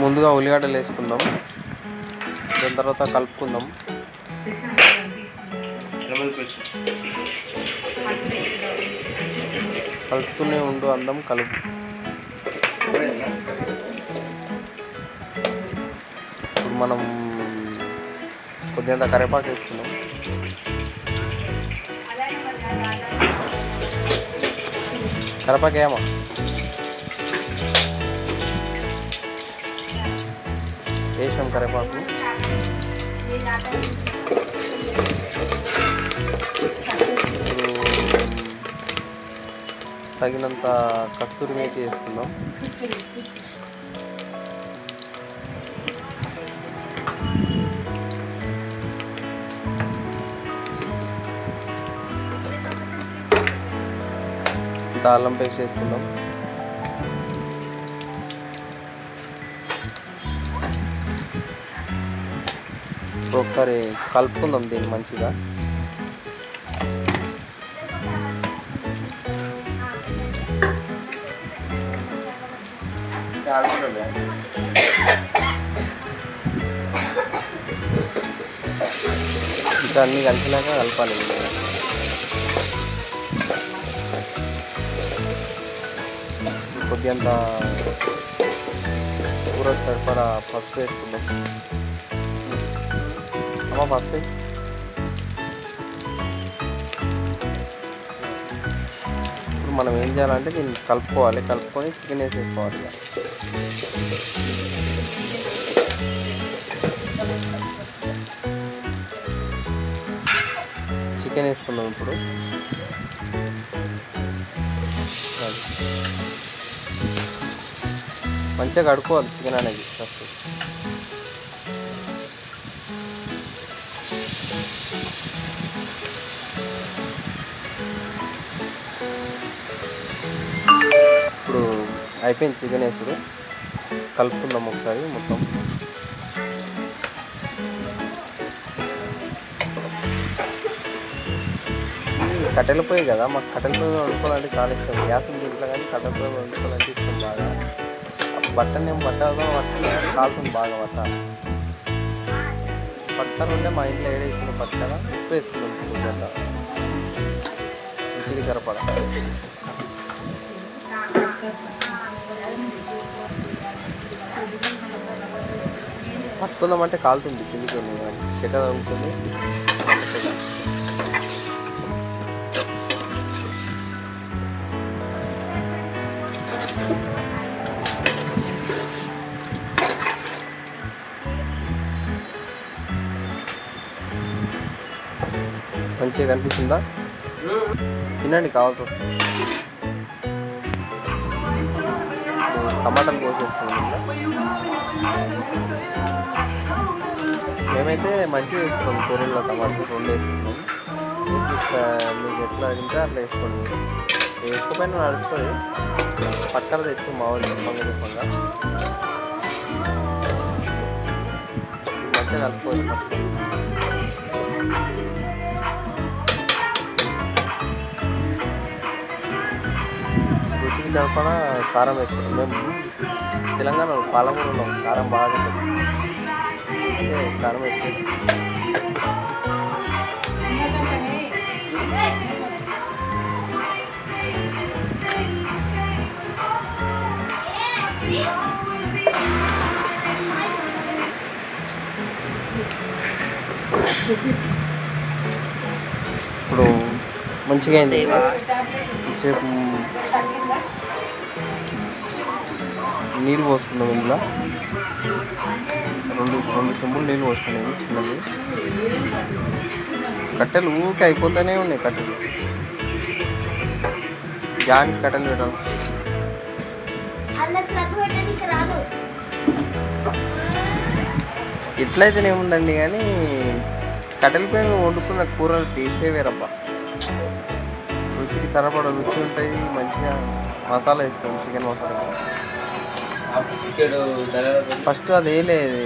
ముందుగా ఉల్లిగడ్డలు వేసుకుందాం, దాని తర్వాత కలుపుకుందాం. కలుపుతూనే ఉండు అందం కలుపు. ఇప్పుడు మనం కొద్దిగా కరివేపాకు వేసుకుందాం. కరివేపాకు ఏమో వేసాం. కరివేపాకు తగినంత కస్తూరి మేతి వేసుకుందాం. ఇంత అల్లం పేస్ట్ వేసుకుందాం. ఒకసారి కలుపుకుందాం దీన్ని మంచిగా. ఇంకా అన్నీ కలిసినాక కలపాలి. కొద్దిగంత కూర సరిపడా పసుపు వేసుకుందాం. అమ్మ పసుపు ఇప్పుడు మనం ఏం చేయాలంటే దీన్ని కలుపుకోవాలి. కలుపుకొని చికెన్ వేసేసుకోవాలి. చికెన్ వేసుకుందాం ఇప్పుడు. మంచిగా కడుక్కోవాలి చికెన్ అనేది ఫస్ట్. ఇప్పుడు అయిపోయింది చికెన్ వేసుడు. కలుపుకుందాం ఒకసారి మొత్తం. కట్టెల పొయ్యి కదా, మాకు కట్టెల పొయ్యి వండుకోవాలంటే చాలా ఇష్టం. గ్యాస్ ఉంది ఇంట్లో కానీ కట్టెల పొయ్యి వండుకోవాలంటే ఇష్టం బాగా. బట్టనేమో బట్టగా పట్టుకుని కాలుతుంది బాగా. పట్టలు ఉంటే మా ఇంట్లో ఏడేసిన పట్టగా ఉప్పు వేసుకున్నాం. కొంచెం రుచికి సరిపడా పట్టుకుందామంటే కాలుతుంది కిందికి. చెట్ట తగ్గుతుంది. మంచిగా కనిపిస్తుందా? తినండి కావాల్సి వస్తుంది. టమాటాలు కోసేసుకున్నాం. మేమైతే మంచిగా వేసుకున్నాం. కూరల్లో టమాటాలు 2 వేసుకున్నాం. మీకు ఎట్లా తింటే అట్లా వేసుకోండి. వేసుకోపోయినా నడుస్తుంది. పక్కన తెచ్చి మామూలు చెప్పంగా మంచిగా కలుపుకోవాలి. రుచికి సరిపడా కారం వేసుకుంటాం. మేము తెలంగాణ పాలమూరులో కారం బాగా తింటాం. కారం వేసుకుంటాం. ఇప్పుడు మంచిగా అయింది. సేపు నీళ్ళు పోసుకున్నాం. ఇందులో 2 చెంబులు నీళ్ళు పోసుకున్నాము. చిన్నది కట్టెలు ఊరికే అయిపోతూనే ఉన్నాయి. కట్టెలు జానికి కట్టెలు పెట్టాలి. ఇట్లయితేనే ఏముందండి, కానీ కట్టెల పైన వండుకున్న కూరలు టేస్టే వేరబ్బా. రుచికి సరిపడా రుచి ఉంటాయి. మంచిగా మసాలా వేసుకోండి. చికెన్ మసాలా ఫస్ట్ అది వేయలేదు.